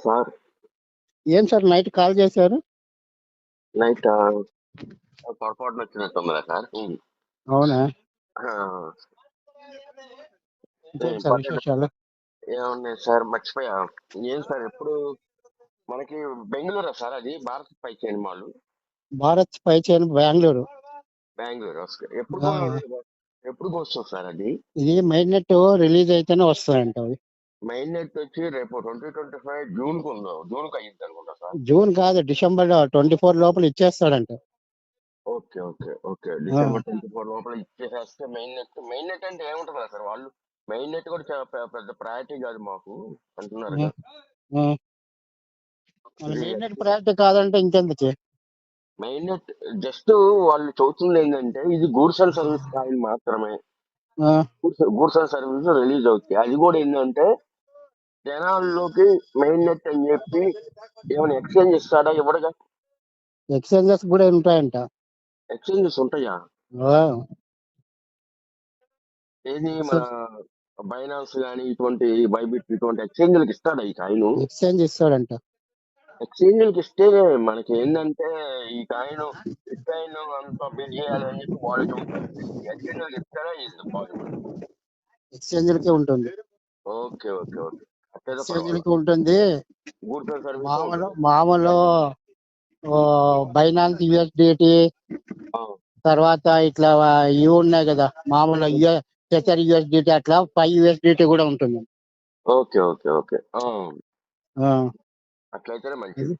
Sir ఏం sir night call చేశారు? Night పొరపాటున వచ్చినట్టుందా సార్? అవునా? ఆ, ఇంకేం సార్ విశేషాలు? ఏమున్నాయి సార్, మర్చిపోయా. ఏం సార్ ఎప్పుడు మనకి బెంగళూరు సార్, అది భారత్ పై చైన్ మాల్. భారత్ పై చైన్ బెంగళూరు. బెంగళూరు ఎప్పుడు ఆ, ఎప్పుడు వస్తుంది సార్ అది? ఇది మెయిన్ నెట్ రిలీజ్ అయితేనే వస్తాయంట అవి. మెయిన్ నెట్ వచ్చి రేపు 2025 జూన్ కు ఉందో, జూన్ కు అయ్యింది అనుకుంటా సార్. జూన్ కాదు, డిసెంబర్ 24 లోపల ఇచ్చేస్తాడంట. ఓకే ఓకే ఓకే, డిసెంబర్ 24 లోపల ఇచ్చేసేస్తే మెయిన్ నెట్ అంటే ఏముంటుంది సార్? వాళ్ళు మెయిన్ నెట్ కూడా చాలా పెద్ద ప్రయారిటీ కాదు మాకు అంటున్నారు. మెయిన్ నెట్ ప్రయారిటీ కాదంటే ఇంకెందుకు? మెయిన్ నెట్ జస్ట్ వాళ్ళు చెబుతుంది ఏంటంటే ఇది గూడ్స్ అండ్ సర్వీస్ కాయిన్ మాత్రమే. గూడ్స్ అండ్ సర్వీస్ రిలీజ్ అవుతాయి. అది కూడా ఏంటంటే జనాల్లోకి మెయిన్ నెట్ అని చెప్పి ఏమైనా ఎక్స్చేంజ్ ఇస్తాడా? ఇవ్వడుగా. ఎక్స్చేంజెస్ కూడా ఉంటాయంట. ఎక్స్చేంజెస్ ఉంటాయా? ఏది మన బైనాన్స్ గానీ ఇటువంటి బైబిట్ ఇటువంటి ఎక్స్చేంజ్లకు ఇస్తాడా ఈ కాయిన్? ఎక్స్చేంజ్ ఇస్తాడంట. ఎక్స్చేంజ్లకు ఇస్తే మనకి ఏంటంటే ఈ కాయిన్ బిట్ కాయిన్ అంతా బిల్ చేయాలి అని చెప్పి వాళ్ళు చెబుతారు. ఎక్స్చేంజ్లకు ఇస్తారా? ఇది పాసిబుల్. ఎక్స్చేంజ్లకే ఉంటుంది. ఓకే ఓకే ఓకే, అట్లయితే ఎక్స్చేంజ్లకి ఉంటుంది. గూడ్స్ అండ్ సర్వీస్ మామూలు బైనాన్స్ యూఎస్డిటి, తర్వాత ఇట్లా ఇవి ఉన్నాయి కదా మామూలు టెథర్ యూఎస్డిటి, అట్లా 5 యూఎస్డిటి కూడా ఉంటుంది. ఓకే ఓకే ఓకే, అట్లయితేనే మంచిది.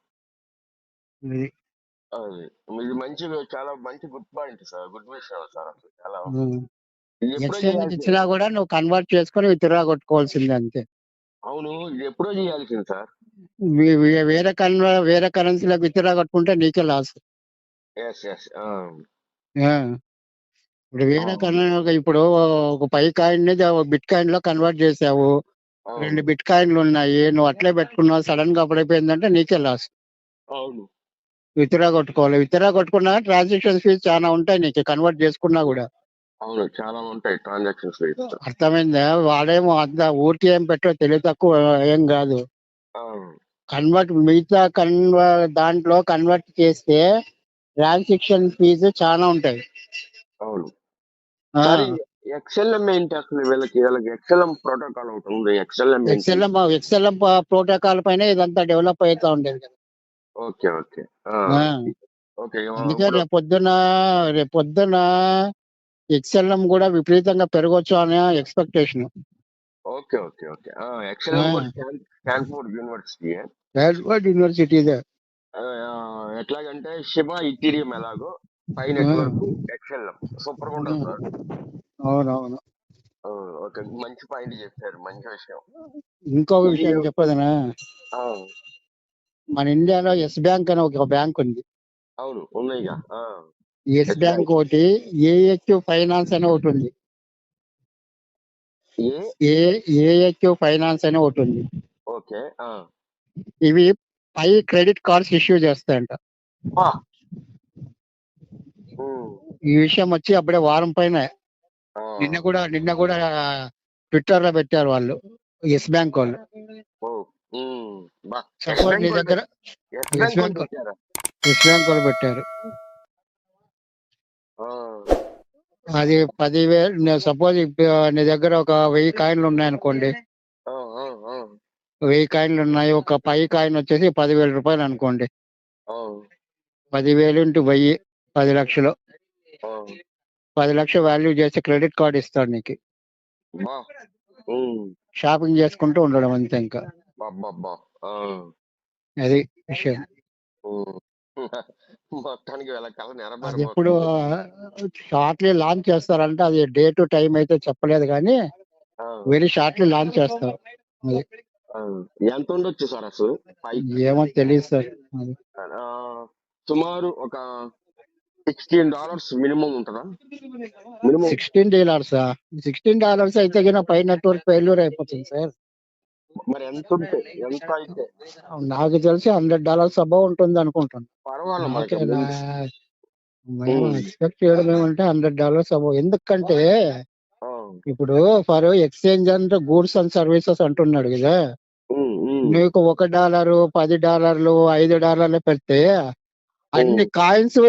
ఇది మంచి, చాలా మంచి గుడ్ పాయింట్ సార్, గుడ్ విషయం సార్. అసలు చాలా ఎక్స్చేంజ్ ఇచ్చినా కూడా నువ్వు కన్వర్ట్ చేసుకొని విత్డ్రా కొట్టుకోవాల్సిందే అంతే. అవును, ఇది ఎప్పుడో చేయాల్సింది సార్. వేరే కరెన్సీలకు విత్డ్రా కట్టుకుంటే నీకే లాస్. ఇప్పుడు వేరే కరెన్సీ, ఇప్పుడు ఒక 5 కాయిన్ ని బిట్ కాయిన్ లో కన్వర్ట్ చేసావు, 2 బిట్ కాయిన్లు ఉన్నాయి, నువ్వు అట్లే పెట్టుకున్నావు, సడన్ గా అప్పుడైపోయిందంటే నీకే లాస్. అవును, విత్డ్రా కొట్టుకోవాలి. విత్డ్రా కొట్టుకున్నా ట్రాన్సాక్షన్ ఫీజ్ చాలా ఉంటాయి నీకు, కన్వర్ట్ చేసుకున్నా కూడా. అవును, చాలా ఉంటాయి ట్రాన్సాక్షన్ ఫీజ్. అర్థమైందా? వాడేమో అంత ఊరికి ఏం పెట్టో తెలివి తక్కువ ఏం కాదు. మిగతా దాంట్లో కన్వర్ట్ చేస్తే ట్రాన్సాక్షన్ ఫీజు చాలా ఉంటాయి. అవును, ఎక్స్ఎల్ఎం ఏంటి అసలు? వీళ్ళకి ఎక్స్ఎల్ఎం ప్రోటోకాల్ ఒకటి ఉంది. ఎక్స్ఎల్ఎం ప్రోటోకాల్ పైన ఇదంతా డెవలప్ అవుతా ఉండేది కదా. ఓకే ఓకే ఓకే, అందుకే రేపొద్దున ఎక్స్ఎల్ఎం కూడా విపరీతంగా పెరగొచ్చు అనే expectation. Okay okay okay, XLM Stanford University ఎట్లాగంటే శివ ఇథీరియం ఎలాగో పై నెట్వర్క్ ఎక్స్ఎల్ఎం సూపర్ గా ఉంటుంది సార్. అవునవును, ఓకే, మంచి పాయింట్ చెప్పారు, మంచి విషయం. ఇంకొక విషయం చెప్పదనా, మన ఇండియాలో ఎస్ బ్యాంక్ అని ఒక బ్యాంక్ ఉంది. అవును, ఉన్నాయిగా. ఎస్ బ్యాంక్ ఒకటి, ఏహెచ్ ఫైనాన్స్ అని ఒకటి ఉంది. ఏహెచ్ ఫైనాన్స్ అని ఒకటి ఉంది. ఓకే, ఇవి క్రెడిట్ కార్డ్స్ ఇష్యూ చేస్తాయంట. ఈ విషయం వచ్చి అప్పుడే వారం పైన, నిన్న కూడా ట్విట్టర్ లో పెట్టారు వాళ్ళు, ఎస్ బ్యాంక్ వాళ్ళు. సపోజ్ నీ దగ్గర ఎస్ బ్యాంక్ వాళ్ళు పెట్టారు, అది 10,000. సపోజ్ నీ దగ్గర ఒక 1000 కాయిన్లు ఉన్నాయనుకోండి, 1000 కాయిన్లు ఉన్నాయి, ఒక 10 కాయిన్ వచ్చేసి 10,000 రూపాయలు అనుకోండి. 10,000 × 1000 10 లక్షలు. 10 లక్షలు వాల్యూ చేసి క్రెడిట్ కార్డు ఇస్తాడు నీకు. షాపింగ్ చేసుకుంటూ ఉండడం అంతే. ఇంకా అది విషయం. అది ఎప్పుడు షార్ట్లీ లాంచ్ చేస్తారంటే, అది డేట్ టైం అయితే చెప్పలేదు కానీ వెరీ షార్ట్లీ లాంచ్ చేస్తారు. ఎంత ఉండొచ్చు సార్ అసలు? ఏమో తెలియదు సార్. సుమారు ఒక $16 మినిమం ఉంటుందా? $16? $16 అయితే కన్నా పై నెట్వర్క్ ఫెయిల్యూర్ అయిపోతుంది సార్. మరి ఎంత ఉంటే ఎంత అయితే? నాకు తెలిసి $100 అబౌవ్ ఉంటుంది అనుకుంటాను. మేము ఎక్స్పెక్ట్ చేయడం ఏమంటే $100 అబౌవ్. ఎందుకంటే ఇప్పుడు ఫర్ ఎక్స్చేంజ్ అంటే గూడ్స్ అండ్ సర్వీసెస్ అంటున్నాడు కదా, నీకు $1, $10, $5 పెడితే అన్ని కాయిన్స్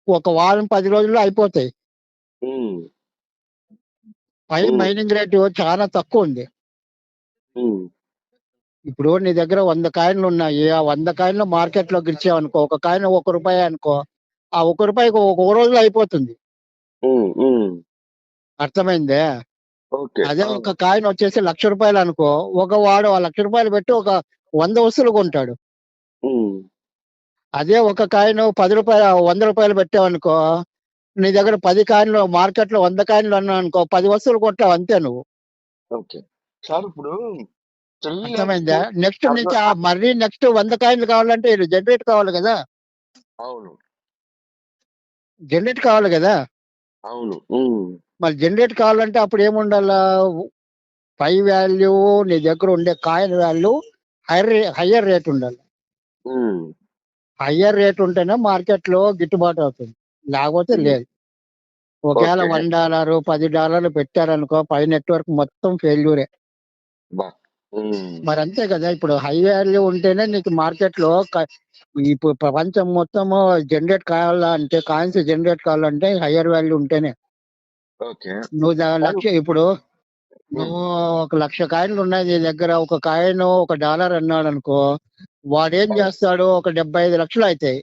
ఒక వారం 10 రోజుల్లో అయిపోతాయి. పై మైనింగ్ రేటు చాలా తక్కువ ఉంది. ఇప్పుడు నీ దగ్గర 100 కాయిన్లు ఉన్నాయి. ఆ 100 కాయిన్లు మార్కెట్ లో గిరిచావనుకో, ఒక కాయిన్ ₹1 అనుకో, ఆ ₹1 ఒక రోజులో అయిపోతుంది. అర్థమైందే? అదే ఒక కాయిన్ వచ్చేసి ₹1,00,000 అనుకో, వాడు ఆ ₹1,00,000 పెట్టి ఒక 100 వస్తువులు కొంటాడు. అదే ఒక కాయిన్ ₹100 పెట్టావనుకో, నీ దగ్గర 10 కాయిన్లు మార్కెట్ లో 100 కాయిన్లు అన్నావు అనుకో, 10 వస్తువులు కొంటావు అంతే నువ్వు. సార్ ఇప్పుడు అర్థమైందా? నెక్స్ట్ నుంచి మరీ నెక్స్ట్ 100 కాయిన్లు కావాలంటే జనరేట్ కావాలి కదా. అవును, జనరేట్ కావాలి కదా. అవును. మరి జనరేట్ కావాలంటే అప్పుడు ఏముండాలా? పై వాల్యూ నీ దగ్గర ఉండే కాయిన్ వాల్యూ హయ్యర్ రేట్ ఉండాలి. హయ్యర్ రేట్ ఉంటేనే మార్కెట్ లో గిట్టుబాటు అవుతుంది, లేకపోతే లేదు. ఒకవేళ $1, $10 పెట్టారనుకో, పై నెట్వర్క్ మొత్తం ఫెయిల్యూరే. మరి అంతే కదా. ఇప్పుడు హై వాల్యూ ఉంటేనే నీకు మార్కెట్ లో ఇప్పుడు ప్రపంచం మొత్తము జనరేట్ కావాలంటే, కాయిన్స్ జనరేట్ కావాలంటే హయ్యర్ వాల్యూ ఉంటేనే. నువ్వు ఇప్పుడు నువ్వు 1,00,000 కాయిన్లు ఉన్నాయి నీ దగ్గర, ఒక కాయిన్ $1 అన్నాడు అనుకో, వాడేం చేస్తాడు? ఒక 75 లక్షలు అవుతాయి.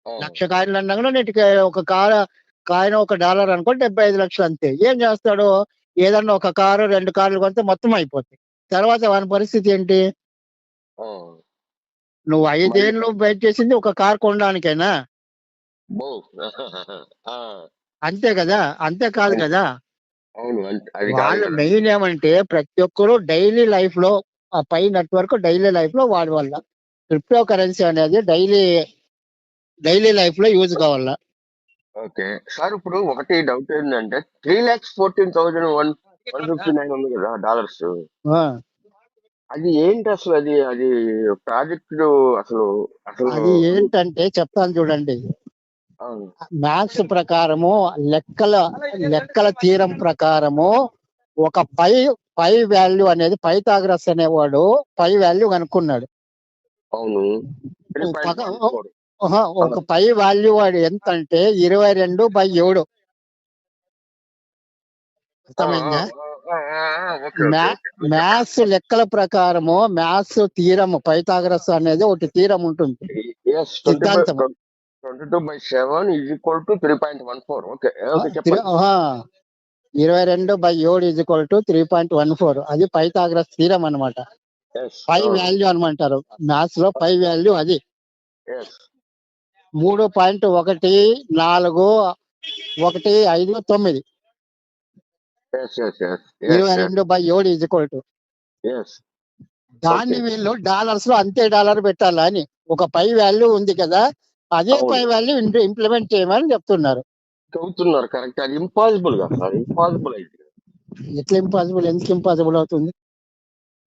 1,00,000 కాయిన్లు అన్నా కూడా నీటికి ఒక కాయిన్ $1 అనుకో, 75 లక్షలు అంతే. ఏం చేస్తాడు? ఏదన్నా ఒక కారు 2 కార్లు కొంటే మొత్తం అయిపోతాయి. తర్వాత వాని పరిస్థితి ఏంటి? నువ్వు 5 ఏళ్ళు వెయిట్ చేసింది ఒక కార్ కొనడానికేనా? అంతే కదా. అంతే కాదు కదా. వాళ్ళు మెయిన్ ఏమంటే ప్రతి ఒక్కరు డైలీ లైఫ్ లో, ఆ పై నెట్వర్క్ డైలీ లైఫ్ లో వాడి వల్ల క్రిప్టో కరెన్సీ అనేది డైలీ లైఫ్ లో యూజ్ కావాలా. సార్ ఇప్పుడు ఒకటి డౌట్ ఏంటంటే, 3,14,159 ఉంది కదా డాలర్స్, అది ఏంటి అసలు? అది ప్రాజెక్ట్ అసలు అసలు అది ఏంటంటే చెప్తాను చూడండి. మ్యాథ్స్ ప్రకారము, లెక్కల తీరం ప్రకారము ఒక పై వాల్యూ అనేది పైథాగరస్ అనేవాడు పై వాల్యూ కనుక్కున్నాడు. అవును. ఒక పై వాల్యూ వాడు ఎంత అంటే 22/7. అర్థమైందా? మ్యాథ్స్ లెక్కల ప్రకారము, మ్యాథ్స్ తీరము, పైథాగరస్ అనేది ఒకటి తీరం ఉంటుంది, సిద్ధాంతం. 22/7 is equal to 3.14. 22/7 is equal to 3.14. అది పైథాగరస్ థీరం అన్నమాట. పై వాల్యూ అనమంటారు మ్యాథ్స్ లో. పై వాల్యూ అది 3.141559. 22/7 is equal to. దాన్ని వీళ్ళు డాలర్స్ లో అంతే డాలర్ పెట్టాలా అని, ఒక పై వాల్యూ ఉంది కదా, అదే పై వాల్యూ ఇంప్లిమెంట్ చేయమని చెప్తున్నారు. కరెక్ట్. అది ఇంపాసిబుల్ గా సార్. ఇంపాసిబుల్ అయితే ఎట్లా ఇంపాసిబుల్? ఎందుకు ఇంపాసిబుల్ అవుతుంది?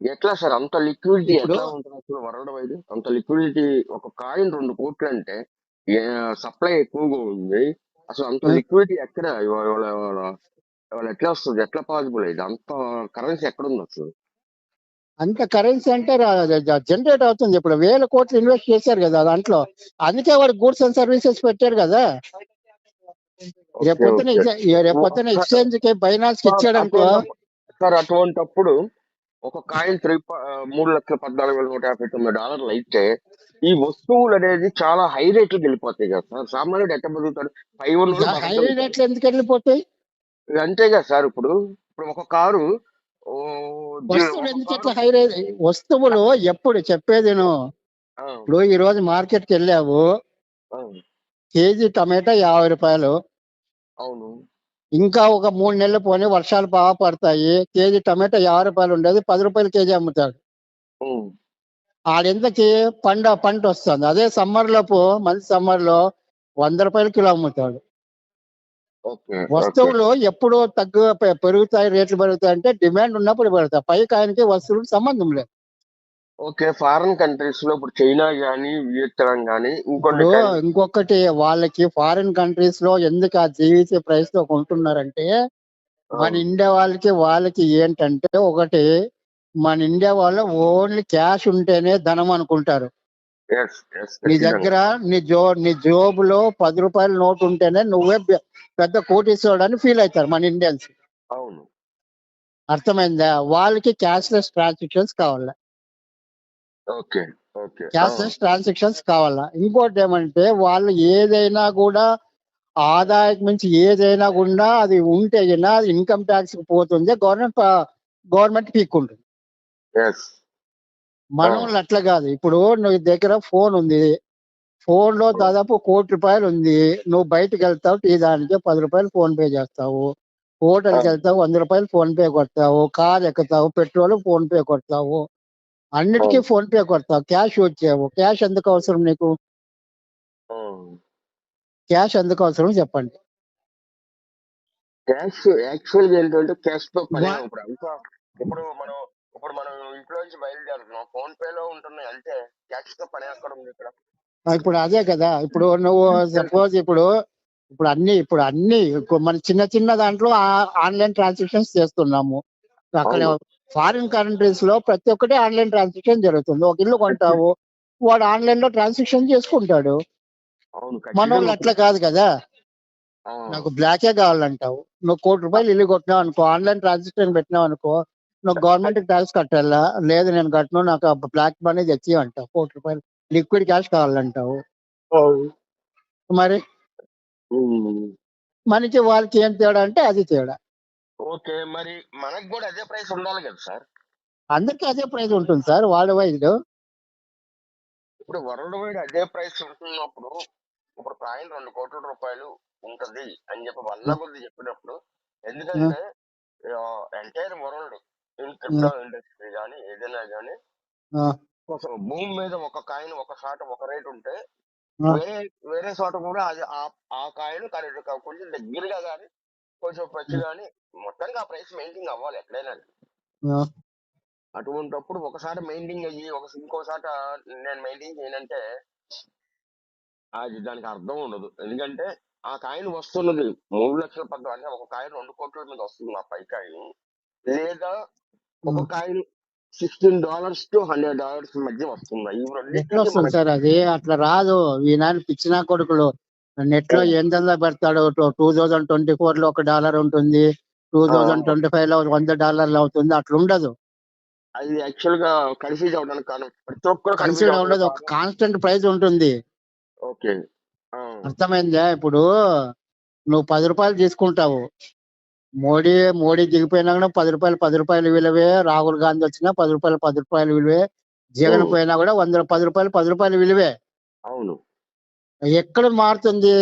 ఎట్లా సార్? అంత లిక్విడిటీ ఎట్లా ఉంటుంది అసలు వరల్డ్ వైడ్? అంత లిక్విడిటీ, ఒక కాయిన్ 2 కోట్లు అంటే సప్లై ఎక్కువగా ఉంది. అసలు అంత లిక్విడిటీ ఎక్కడ వాళ్ళు ఎట్లా వస్తుంది? ఎట్లా పాసిబుల్ అయితే? అంత కరెన్సీ ఎక్కడ ఉంది అసలు? అంత కరెన్సీ అంటే జనరేట్ అవుతుంది. ఇప్పుడు 1,000 కోట్లు ఇన్వెస్ట్ చేశారు కదా దాంట్లో, అందుకే వాడు గూడ్స్ అండ్ సర్వీసెస్ పెట్టారు కదా. రేపొద్దున ఎక్స్చేంజ్ కి, బైనాన్స్ కి ఇచ్చాడు అనుకో సార్, అటువంటప్పుడు ఒక కాయిన్ $3,14,159 అయితే ఈ వస్తువులు అనేది చాలా హై రేట్లకు వెళ్ళిపోతాయి కదా సార్. సామాన్యుడు ఎట్ట బతుకుతాడు? హై రేట్లు ఎందుకు వెళ్ళిపోతాయి? అంతే కదా సార్. ఇప్పుడు ఒక కారు వస్తువులు ఎందుకు ఎట్లా హై రేట్? వస్తువులు ఎప్పుడు చెప్పేది ఇప్పుడు ఈ రోజు మార్కెట్ కి వెళ్ళావు, కేజీ టమాటా ₹50. అవును. ఇంకా ఒక 3 నెలలు పోనీ వర్షాలు బాగా పడతాయి, కేజీ టమాటా ₹50 ఉండేది ₹10 కేజీ అమ్ముతాడు. ఆడెంతకి పంట వస్తుంది. అదే సమ్మర్ లోపు, మంచి సమ్మర్ లో ₹100 కిలో అమ్ముతాడు. వస్తువులు ఎప్పుడు పెరుగుతాయి, రేట్లు పెరుగుతాయి అంటే డిమాండ్ ఉన్నప్పుడు పెరుగుతాయి. పై కాయనికి వస్తువులకు సంబంధం లేదు. ఫారిన్ కంట్రీస్ లో ఇప్పుడు చైనా గానీ, వియత్నాం గానీ, ఇంకొకటి వాళ్ళకి ఫారిన్ కంట్రీస్ లో ఎందుకు ఆ జీవిత ప్రైస్ తో కొంటున్నారంటే, మన ఇండియా వాళ్ళకి ఏంటంటే, ఒకటి మన ఇండియా వాళ్ళు ఓన్లీ క్యాష్ ఉంటేనే ధనం అనుకుంటారు. ఎస్ ఎస్ నీ ఖచ్చితంగా. దగ్గర నీ జోబులో 10 రూపాయల నోటు ఉంటేనే నువ్వే పెద్ద కోటీశ్వరుడు అని ఫీల్ అవుతారు మన ఇండియన్స్. అవును. అర్థమైందా? వాళ్ళకి క్యాష్లెస్ ట్రాన్సాక్షన్స్ కావాలా. Okay okay. క్యాష్లెస్ ట్రాన్సాక్షన్స్ కావాలా. ఇంకోటి ఏమంటే వాళ్ళు ఏదైనా కూడా ఆదాయం నుంచి ఏదైనా కూడా అది ఉంటే గినా అది ఇన్కమ్ ట్యాక్స్ కి పోతుంది, గవర్నమెంట్ పీక్కుంటుంది. ఎస్. మన వాళ్ళు అట్లా కాదు. ఇప్పుడు నీ దగ్గర ఫోన్ ఉంది, ఫోన్ లో దాదాపు ₹1,00,00,000 ఉంది. నువ్వు బయటకు వెళ్తావు, టీ దానికి ₹10 ఫోన్ పే చేస్తావు, హోటల్కి వెళ్తావు ₹100 ఫోన్ పే కొడతావు, కార్ ఎక్కుతావు, పెట్రోల్ ఫోన్ పే కొడతావు, అన్నిటికీ ఫోన్ పే కొడతావు. క్యాష్ వచ్చావు. క్యాష్ ఎందుకు అవసరం నీకు? క్యాష్ ఎందుకు అవసరం చెప్పండి. క్యాష్ యాక్చువల్ గా ఏంటంటే క్యాష్ తో పని వా- ఇప్పుడు అంతా. ఇప్పుడు మనం ఇంట్లో నుంచి బయలుదేరుతున్నాం, ఫోన్ పే లో ఉంటున్నాయి అంటే క్యాష్ తో పని ఎక్కడ ఉంది ఇక్కడ? ఇప్పుడు అదే కదా. ఇప్పుడు నువ్వు సపోజ్ ఇప్పుడు ఇప్పుడు అన్ని మన చిన్న చిన్న దాంట్లో ఆన్లైన్ ట్రాన్సాక్షన్స్ చేస్తున్నాము. అక్కడ అవును. ఫారిన్ కంట్రీస్ లో ప్రతి ఒక్కటి ఆన్లైన్ ట్రాన్సాక్షన్ జరుగుతుంది. ఒక ఇల్లు కొంటావు, వాడు ఆన్లైన్ లో ట్రాన్సాక్షన్ చేసుకుంటాడు. అవును మన ఖచ్చితంగా. వాళ్ళు అట్లా కాదు కదా. ఆ, నాకు బ్లాకే కావాలంటావు. నువ్వు ₹1,00,00,000 ఇల్లు కొట్టినావు అనుకో, ఆన్లైన్ ట్రాన్సాక్షన్ పెట్టినావు అనుకో, నువ్వు గవర్నమెంట్ ట్యాక్స్ కట్టాలా? లేదు నేను కట్టను, నాకు బ్లాక్ మనీ తెచ్చి అంటావు. ₹1,00,00,000 లిక్విడ్ క్యాష్ కావాలంటావు. మరి ఉమ్. మనకి వాళ్ళకి ఏం తేడా అంటే అది తేడా. ఓకే, మరి మనకు కూడా అదే ప్రైస్ ఉండాలి కదా సార్? అందరికీ అదే ప్రైస్ ఉంటుంది సార్ వరల్డ్ వైడ్. ఇప్పుడు వరల్డ్ వైడ్ అదే ప్రైస్ ఉంటున్నప్పుడు, ఇప్పుడు కాయిన్ ₹2,00,00,000 ఉంటది అని చెప్పి వల్ల కొద్ది చెప్పినప్పుడు, ఎందుకంటే entire world in crypto industry కానీ ఏదైనా కానీ భూమి మీద ఒక కాయిన్ ఒక చోట ఒక రేట్ ఉంటే వేరే వేరే చోట కూడా అది ఆ కాయిన్ కొంచెం దగ్గరగా కానీ కొంచెం పచ్చి కానీ మొత్తానికి ఆ ప్రైస్ మెయింటైన్ అవ్వాలి ఎక్కడైనా. అటువంటిప్పుడు ఒకసారి మెయింటైన్ అయ్యి ఇంకోసారి నేను మెయింటైన్ చేయనంటే అది దానికి అర్థం ఉండదు. ఎందుకంటే ఆ కాయిన్ వస్తున్నది 3,00,000 అంటే ఒక కాయిన్ 2 కోట్ల మీద వస్తుంది ఆ పై కాయిన్, లేదా ఒక కాయిన్ $16 to $100 మధ్య వస్తుంది. ఈ ఎట్లా రెండింటికి వస్తుంది మనకి సార్? అది అట్లా రాదు. ఈనాడు పిచ్చినా కొడుకులు నెట్ లో ఏం దందా పెడతాడు. 2024 లో $1 ఉంటుంది, 2025 లో $100 అవుతుంది. అట్లా ఉండదు. అది యాక్చువల్ గా కన్ఫ్యూజ్ అవడానికి కారణం ప్రతి ఒక్కరు కన్ఫ్యూజ్ కన్సిడర్ అవడానికి ఉండదు. ఒక కారణం. కాన్స్టెంట్ ప్రైస్ ఉంటుంది. ఓకే. అర్థమైందా? ఇప్పుడు నువ్వు ₹10 తీసుకుంటావు. మోడీ దిగిపోయినా కూడా ₹10 విలువే. రాహుల్ గాంధీ వచ్చినా ₹10 విలువే. జగన్ పోయినా కూడా ₹100 విలువే. అవును. ఎక్కడ మారుతుంది?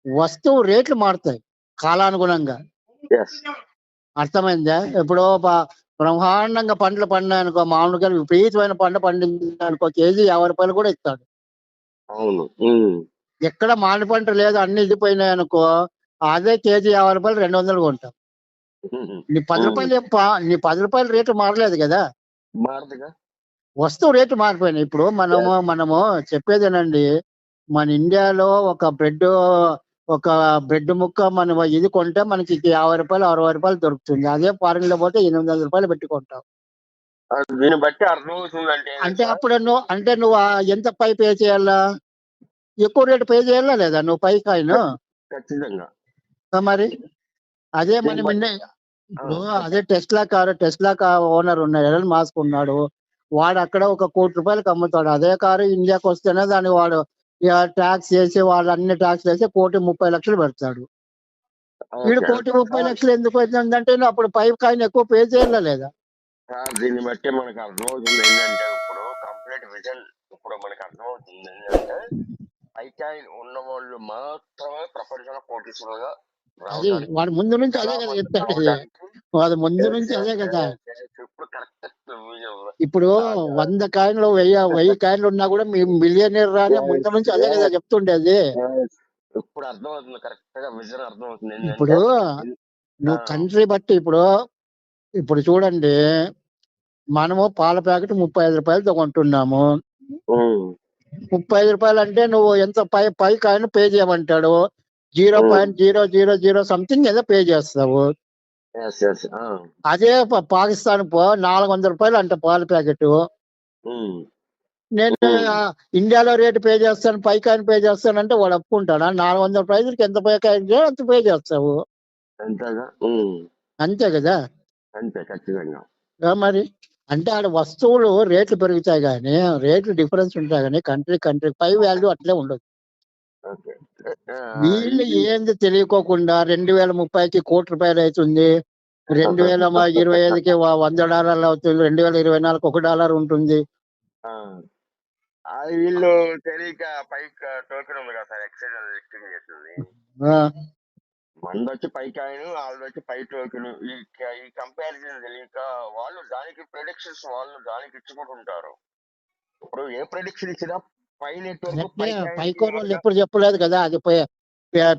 వస్తువు రేట్లు మారుతాయి కాలానుగుణంగా. ఎస్. అర్థమైందా? ఇప్పుడు బ్రహ్మాండంగా పంటలు పండినాయనుకో, మామూలుగా విపరీతమైన పంట పండిందనుకో, కేజీ ₹50 కూడా ఇస్తాడు. అవును. ఎక్కడ మామిడి పంట లేదు, అన్ని ఇదిపోయినాయి అనుకో, అదే కేజీ ₹50 200 కొంటాం. నీ ₹10 రేటు మారలేదు కదా. మారదుగా. వస్తువు రేటు మారిపోయినాయి. ఇప్పుడు మనము చెప్పేదేనండి, మన ఇండియాలో ఒక బ్రెడ్ ముక్క మనం ఇది కొంటే మనకి ₹50 ₹60 దొరుకుతుంది. అదే ఫారిన్ లో పోతే ₹800 పెట్టి కొంటాం. దీన్ని బట్టి అర్థం అవుతుందంటే అంటే అప్పుడు నువ్వు ఎంత పై పే చేయాలా? ఎక్కువ రేటు పే చేయాలా లేదా నువ్వు పై కాయిన్? ఖచ్చితంగా. మరి అదే దీన్ని మనం బట్టి ఇప్పుడు అదే టెస్లా ఓనర్ ఉన్నాడు, ఎలన్ మాస్క్ ఉన్నాడు. వాడు అక్కడ ఒక ₹1,00,00,000 అమ్ముతాడు. అదే కారు ఇండియాకి వస్తేనే దాన్ని వాడు ట్యాక్స్ చేసి, వాళ్ళు అన్ని ట్యాక్స్ వేసి ₹1,30,00,000 పెడతాడు. వీడు ₹1,30,00,000 ఎందుకు వచ్చిందంటే నువ్వు అప్పుడు పై కాయిన్ ఎక్కువ పే చేయాలా లేదా? దీన్ని బట్టి మనకు అర్థమవుతుంది ఏంటంటే, ఇప్పుడు కంప్లీట్ విజన్ ఇప్పుడు మనకు అర్థమవుతుంది ఏంటంటే, ఐకాయిన్ ఉన్న వాళ్ళు మాత్రమే ప్రపంచంలో కోటీశ్వరులుగా అది వాడు ముందు నుంచి అదే కదా చెప్తాడు. వాడు ముందు నుంచి అదే కదా. ఇప్పుడు కరెక్ట్. ఇప్పుడు 100 కాయిన్లు 1000 కాయిన్లు ఉన్నా కూడా మీ మిలియనీర్ రానే ముందు నుంచి అదే కదా చెప్తుండేది. ఇప్పుడు అర్థమవుతుంది, కరెక్ట్ గా విజన్ అర్థమవుతుంది. ఇప్పుడు నువ్వు కంట్రీ బట్టి ఇప్పుడు చూడండి, మనము పాల ప్యాకెట్ ₹35 కొంటున్నాము. ₹35 అంటే నువ్వు ఎంత పై కాయిన్ పే చేయమంటాడు? 0.000 సంథింగ్ ఏదో పే చేస్తావు. Yes yes. అదే పాకిస్తాన్ 400 రూపాయలు అంట పాల ప్యాకెట్. నేను ఇండియాలో రేటు పే చేస్తాను, పైకాయన పే చేస్తానంటే వాడు ఒప్పుకుంటాడా? 400 ప్రైజులకి ఎంత పైకాయ అంత పే చేస్తావు. అంతేగా. అంతే కదా. అంతే ఖచ్చితంగా. మరి అంటే ఆడ వస్తువులు రేట్లు పెరుగుతాయి కానీ రేట్లు డిఫరెన్స్ ఉంటాయి కానీ కంట్రీ పై వాల్యూ అట్లే ఉండదు. వీళ్ళు ఏంది తెలియకోకుండా 2030కి ₹1,00,00,000 అవుతుంది, 2025కి $100 అవుతుంది, 2024 $1 ఉంటుంది. వీళ్ళు తెలియక పైకి టోకెన్ ఉంది కదా సార్, ఎక్సైజ్ లిస్టింగ్ చేసింది. మంది వచ్చి పై కాయిన్, వాళ్ళు వచ్చి పై టోకెన్. ఈ కంపారిజన్ తెలియక వాళ్ళు దానికి ప్రెడిక్షన్స్ వాళ్ళు దానికి ఇచ్చుకుంటుంటారు. ఇప్పుడు ఏ ప్రెడిక్షన్ ఇచ్చినా పై నెట్వర్క్ పైకోరోళ్ళు ఎప్పుడు చెప్పలేదు కదా. అది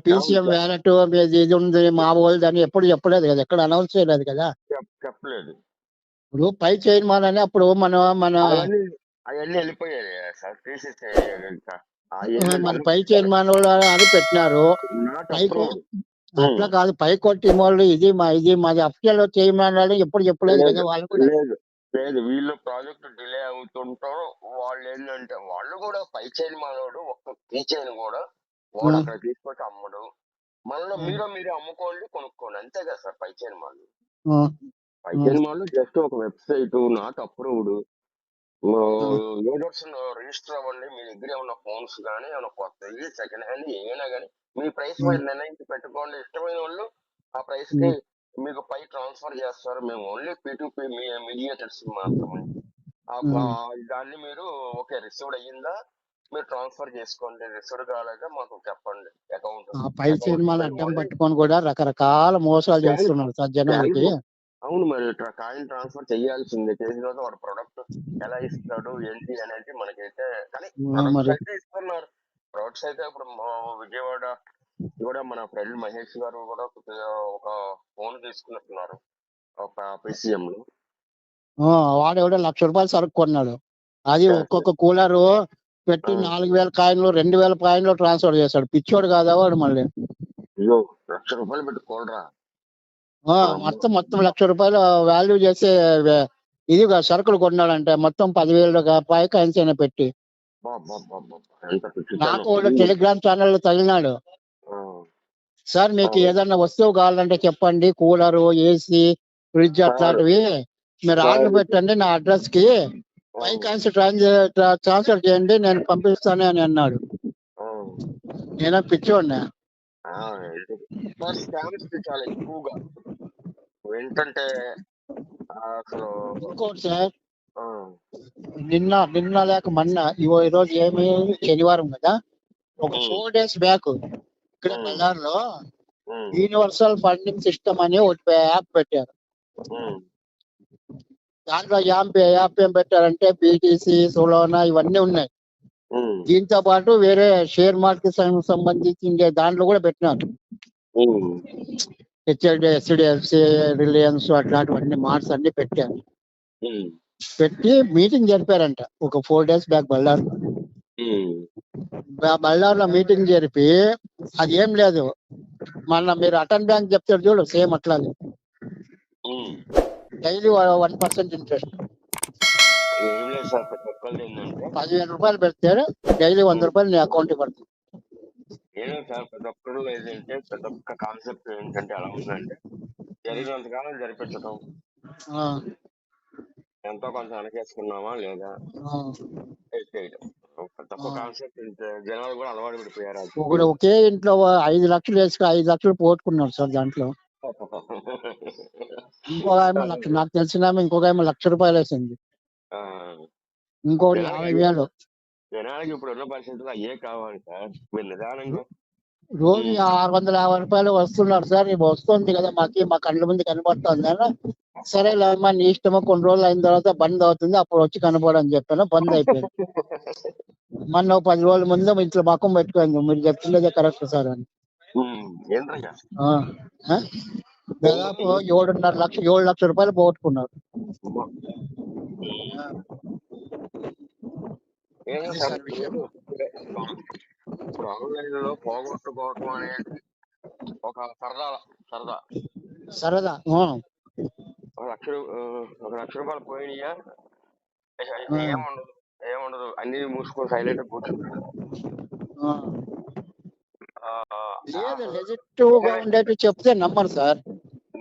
PCM వ్యాలెట్ ఇది ఉంది మా వాళ్ళు అని ఎప్పుడు చెప్పలేదు కదా, ఎక్కడ అనౌన్స్ చేయలేదు కదా. చెప్పలేదు. ఇప్పుడు పై చైన్ మాల్ అని అప్పుడు మన అవన్నీ వెళ్ళిపోయాయి సార్, తీసేస్తే మన పై చైన్ మాల్ అని పెట్టినారు. అట్లా కాదు, పై కొట్టి వాళ్ళు ఇది మాది అఫిషియల్ చేయమని ఎప్పుడు చెప్పలేదు కదా వాళ్ళు కూడా. లేదు, వీళ్ళు ప్రాజెక్ట్ డిలే అవుతుంటారు. వాళ్ళు ఏంటంటే వాళ్ళు కూడా పై చైన్ మానవుడు, ఒక్క పీ చైన్ కూడా వాడు అక్కడ తీసుకొచ్చి అమ్మడు. మనలో మీరే అమ్ముకోండి, కొనుక్కోండి, అంతే కదా సార్ పై చైన్ మాల్. పై చైన్ మాల్ జస్ట్ ఒక website, not approved. Users register అవ్వండి, మీ దగ్గర ఏమన్నా ఫోన్స్ కానీ ఏమన్నా కొత్తవి సెకండ్ హ్యాండ్ ఏమైనా కానీ మీ ప్రైస్ మీరు నిర్ణయించి పెట్టుకోండి. ఇష్టమైన వాళ్ళు ఆ ప్రైస్ కి మీకు పై ట్రాన్స్ఫర్ చేస్తారు. మేము ఓన్లీ P2P మీడియేటర్స్ మాత్రమే. దాన్ని మీరు ఓకే రిసీవ్డ్ అయ్యిందా మీరు ట్రాన్స్ఫర్ చేసుకోండి, రిసీవ్డ్ కాలేదా మాకు చెప్పండి. అకౌంట్ పై సినిమాలు అడ్డం పట్టుకొని కూడా రకరకాల మోసాలు చేస్తున్నారు సార్ జనాలకి. అవును, మరి కాయిన్ ట్రాన్స్ఫర్ చేయాల్సిందే. చేసిన తర్వాత వాడు ప్రొడక్ట్ ఎలా ఇస్తాడు ఏంటి అనేది మనకైతే, కానీ ప్రొడక్ట్స్ అయితే ఇస్తున్నారు. ప్రొడక్ట్స్ అయితే ఇప్పుడు విజయవాడ కూడా మన ఫ్రెండ్ మహేష్ గారు కూడా ఒక ఫోన్ తీసుకున్నట్టున్నారు ఒక PCM లో. వాడు ఎవడో ₹1,00,000 సరుకు కొన్నాడు. అది ఒక్కొక్క కూలరు పెట్టి 4,000 కాయిన్లు 2,000 కాయిన్లు ట్రాన్స్ఫర్ చేశాడు. పిచ్చోడు కాదా వాడు మళ్ళీ. ₹1,00,000 పెట్టుకోడరా. మొత్తం ₹1,00,000 వాల్యూ చేసే ఇది సరుకులు కొన్నాడంటే మొత్తం 10,000 కాయిన్స్ అయినా పెట్టి. నాకు టెలిగ్రామ్ ఛానల్ తగిలినాడు. సార్ మీకు ఏదన్నా వస్తువు కావాలంటే చెప్పండి, కూలరు, AC, ఫ్రిడ్జ్ అట్లాంటివి మీరు ఆర్డర్ పెట్టండి నా అడ్రస్ కి, 5 కాయిన్స్ ట్రాన్స్ఫర్ చేయండి నేను పంపిస్తాను అని అన్నాడు. నేనే పిచ్చోడినా. చాలా ఎక్కువగా ఏంటంటే అసలు ఇంకోటి సార్, నిన్న లేక మొన్న ఈ రోజు ఏమి శనివారం కదా, ఒక 4 days బ్యాక్ ఇక్కడ బజార్లో యూనివర్సల్ ఫండింగ్ సిస్టమ్ అని ఒక యాప్ పెట్టారు. దాంట్లో యాప్ ఏం పెట్టారంటే BTC, సోలోనా ఇవన్నీ ఉన్నాయి. దీంతో పాటు వేరే షేర్ మార్కెట్ సంబంధించి దాంట్లో కూడా పెట్టినారు. HDFC, రిలయన్స్ అట్లాంటివన్నీ మార్ట్స్ అన్ని పెట్టారు. పెట్టి మీటింగ్ జరిపారంట ఒక 4 days బ్యాక్ బళ్ళార్లో. బళ్ళార్లో మీటింగ్ జరిపి అది ఏం లేదు, మన మీరు అటన్ బ్యాంక్ చెప్తారు చూడు సేమ్ అట్లాగే డైలీ 1% ఇంట్రెస్ట్. ₹15,000 పెడితే డైలీ ₹100 నీ అకౌంట్ పడుతుంది. ఏదో సార్ ప్రతి ఒక్కరు ఏంటంటే ప్రతి ఒక్క కాన్సెప్ట్ ఏంటంటే ఎలా ఉందంటే జరిగినంతకాలం జరిపించడం, ఎంతో కొంచెం వెనకేసుకున్నామా లేదా చేయడం, ప్రతి ఒక్క కాన్సెప్ట్ జనాలు కూడా అలవాటు పడిపోయారు. ఒకడు ఒకే ఇంట్లో 5 లక్షలు వేసుకు 5 లక్షలు పోగొట్టుకున్నాడు సార్ దాంట్లో. ఇంకొక ఆమె నాకు తెలిసిన ఇంకొక ఆమె ₹1,00,000 వేసింది. ఇంకోటి 50,000. జనాలకి ఇప్పుడు ఉన్న పరిస్థితుల్లో అయ్యే కావాలి సార్. మీరు నిదానంగా రోజు ₹650 వస్తున్నాడు సార్. వస్తుంది కదా మా కళ్ళ ముందు కనబడుతుంది అని, సరే లేమ్మా నీ ఇష్టమో, కొన్ని రోజులు అయిన తర్వాత బంద్ అవుతుంది అప్పుడు వచ్చి కనపడని చెప్పాను. బంద్ అయిపోయింది. మొన్న 10 రోజుల ముందు ఇంట్లో మకం పెట్టుకోండి, మీరు చెప్తుండేదే కరెక్ట్ సార్ అని. దాదాపు 7 లక్షల రూపాయలు పోగొట్టుకున్నారు. ఇప్పుడు ఆన్లైన్ లో పోగొట్టుకోవటం అనేది ఒక సరదా. సరదా ఒక లక్ష రూపాయలు పోయినాయా ఏముండదు, ఏముండదు, అన్ని మూసుకొని సైలెంట్ కూర్చుంటాడు. లేదు, నెగిటివ్ గా ఉండేది చెప్తే నమ్మరు సార్.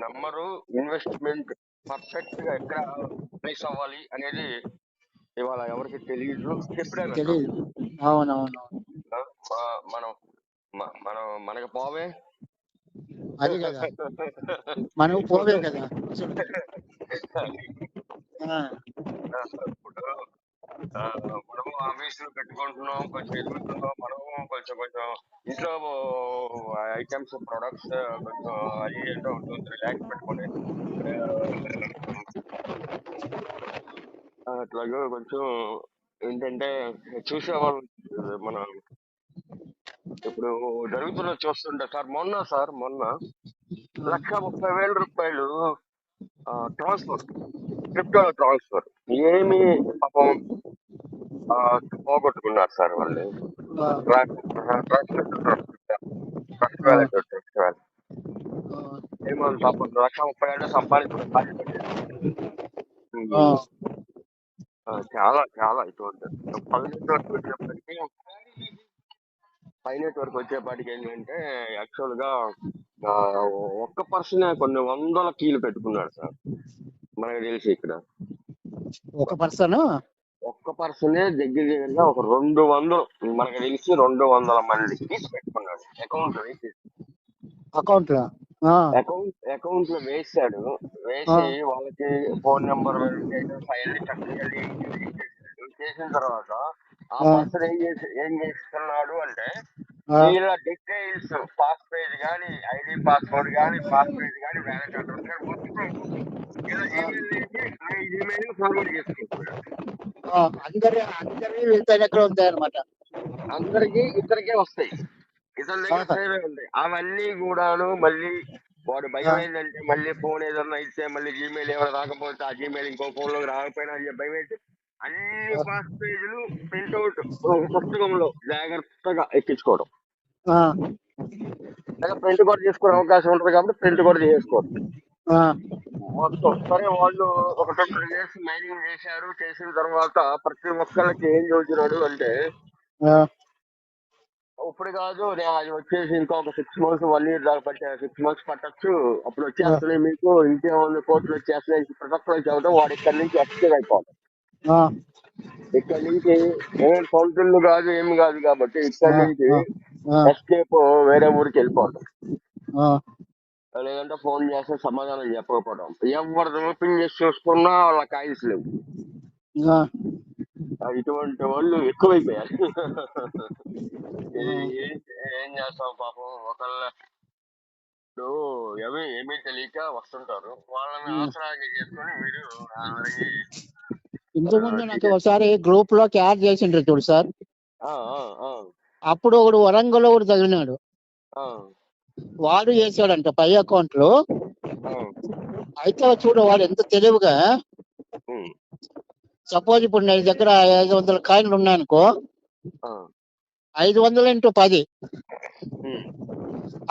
నమ్మరు. ఇన్వెస్ట్మెంట్ పర్ఫెక్ట్ గా ఎక్కడ ప్లేస్ అవ్వాలి అనేది ఇవాళ ఎవరికి తెలియదు, చెప్పలేదు. తెలియదు. అవునవును. మనం మనం మనకు పోవే అది కదా, మనం పోవే కదా. మనము ఆఫీసులు పెట్టుకుంటున్నాం, కొంచెం ఎదుగుతున్నాం, మనము కొంచెం కొంచెం ఇంట్లో ఐటమ్స్ ప్రొడక్ట్స్ కొంచెం అది ఏంటో 2-3 lakhs పెట్టుకోండి. అట్లాగే కొంచెం ఏంటంటే చూసేవాళ్ళు మన ఇప్పుడు జరుగుతున్నది చూస్తుంటే సార్, మొన్న 1,30,000 రూపాయలు ట్రాన్స్ఫర్, క్రిప్టో ట్రాన్స్ఫర్ ఏమి పాపం పోగొట్టుకున్నారు సార్ వాళ్ళు. ఏమో పాపం 1,30,000 సంపాదించుకుని చాలా చాలా ఇటువంటి పై నెట్వర్క్ వచ్చేపాటికి ఏంటంటే యాక్చువల్ గా ఒక్క పర్సనే కొన్ని 100 కీలు పెట్టుకున్నాడు సార్. మనకు తెలిసి ఇక్కడ ఒక్క పర్సనే దగ్గరగా ఒక 200, మనకు తెలిసి 200 మంది తీసి పెట్టుకున్నాడు అకౌంట్ లో వేసాడు. వేసి వాళ్ళకి ఫోన్ నెంబర్ చేసిన తర్వాత ఆ పర్సన్ ఏం చేస్తున్నాడు అంటే ఇలా డీటెయిల్స్, పాస్ పేజ్ గానీ, ఐడి పాస్వర్డ్ గానీ, పాస్ పేజ్ గానీ, వ్యాలెట్ అడ్రస్ కానీ మొత్తం ఇలా ఈమెయిల్ ఫార్వర్డ్ చేసుకుంటున్నాడు. అందరికి ఇద్దరికే వస్తాయి, ఇతని దగ్గర సేవే ఉంటాయి. అవన్నీ కూడాను మళ్ళీ వాడు భయం ఏంటంటే మళ్ళీ ఫోన్ ఏదన్నా ఇస్తే మళ్ళీ జీమెయిల్ ఏమైనా రాకపోతే ఆ జీమెయిల్ ఇంకో ఫోన్ లోకి రాకపోయినా అని భయం అయితే అన్ని పాస్ పేజీలు ప్రింట్అవుట్ పుస్తకంలో జాగ్రత్తగా ఎక్కించుకోవడం. ప్రింట్ కూడా చేసుకునే అవకాశం ఉంటుంది కాబట్టి ప్రింట్ కూడా చేసుకోవడం మొత్తం. సరే, వాళ్ళు ఒక 20 years మైనింగ్ చేశారు. చేసిన తర్వాత ప్రతి ఒక్కరికి ఏం చదువుతున్నాడు అంటే ఇప్పుడు కాదు, అది వచ్చేసి ఇంకొక 6 months 1 year దాకా 6 months పట్టచ్చు. అప్పుడు వచ్చేస్తున్నాయి మీకు, ఇంకేముంది కోర్టులు వచ్చేస్తున్నాయి, ప్రతి ఒక్కరు చదవడం. వాడు ఇక్కడి నుంచి ఎస్కేప్ అయిపోవాలి. ఇక్కడి నుంచి సొంతలు కాదు ఏమి కాదు కాబట్టి ఇక్కడి నుంచి ఎస్కేప్ వేరే ఊరికి వెళ్ళిపోవడం, లేదంటే ఫోన్ చేస్తే సమాధానం చెప్పకపోవడం. ఎవరు ఓపెన్ చేసి చూసుకున్నా వాళ్ళ కాయిన్స్ లేవు. ఇటువంటి వాళ్ళు ఎక్కువైపోయారు. ఏం చేస్తాం పాపం, ఒకళ్ళ ఏమీ తెలియక వస్తుంటారు, వాళ్ళని ఆసరాగా చేసుకుని వీడు అందరికి. ఇంతకుముందు నాకు ఒకసారి గ్రూప్ లో యాడ్ చేసిండ్రు చూడు సార్, అప్పుడు ఒకడు వరంగల్ ఒకటి తగిలినాడు. వాడు చేశాడంట పై అకౌంట్ లో. అయితే చూడు వాడు ఎంత తెలివిగా, సపోజ్ ఇప్పుడు నీ దగ్గర 500 కాయిన్లు ఉన్నాయనుకో, 500 × 10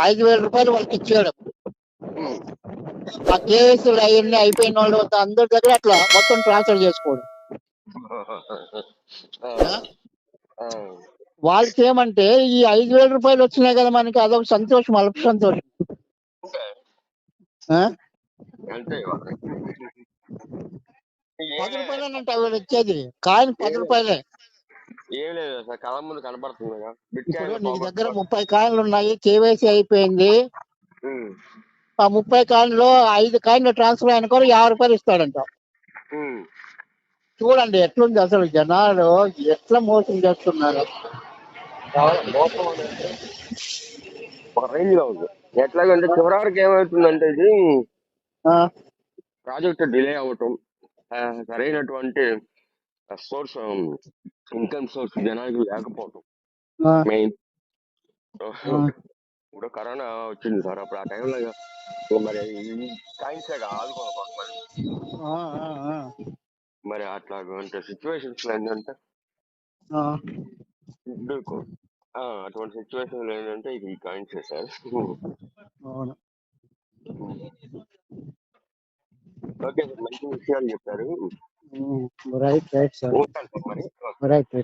5,000 రూపాయలు వాళ్ళకి ఇచ్చాడు. ఆ కేసులు అవన్నీ అయిపోయిన వాళ్ళు అందరి దగ్గర అట్లా మొత్తం ట్రాన్స్ఫర్ చేసుకోవడం. వాళ్ళకి ఏమంటే ఈ 5,000 రూపాయలు వచ్చినాయి కదా మనకి, అదొక సంతోషం, అల్ప సంతోషం. 10 రూపాయలేనంట వీళ్ళు వచ్చేది, కాయిన్ 10 రూపాయలే. ఏం లేదు సార్, కళ్ళ ముందు కనబడుతుంది. ఇప్పుడు నీ దగ్గర 30 కాయిన్లు ఉన్నాయి, కేవైసీ అయిపోయింది. ఆ 30 కాయిన్లో 5 కాయిన్లు ట్రాన్స్ఫర్ అయిన కూడా 50 రూపాయలు ఇస్తాడంట. చూడండి ఎట్లుంది అసలు, జనాలు ఎట్లా మోసం చేస్తున్నారు. మోసం అనేది ఒక రేంజ్ లో ఉంది. ఎట్లాగంటే చివరికి ఏమవుతుందంటే ఇది ప్రాజెక్ట్ డిలే అవ్వటం, సరైనటువంటి సోర్స్, ఇన్కమ్ సోర్స్ జనానికి లేకపోవటం మెయిన్. ఇప్పుడు కరోనా వచ్చింది సార్, అప్పుడు ఆ టైంలో మరి కాయిన్సే ఆదుకోవాలి. మరి అట్లాంటి సిచ్యువేషన్స్ ఏంటంటే అటువంటి సిచ్యువేషన్ ఏంటంటే ఈ కాయిన్స్ సార్. ఓకే సార్, మంచి విషయాలు చెప్పారు. Right sir. ఉంటాను సార్ మరి. రైట్.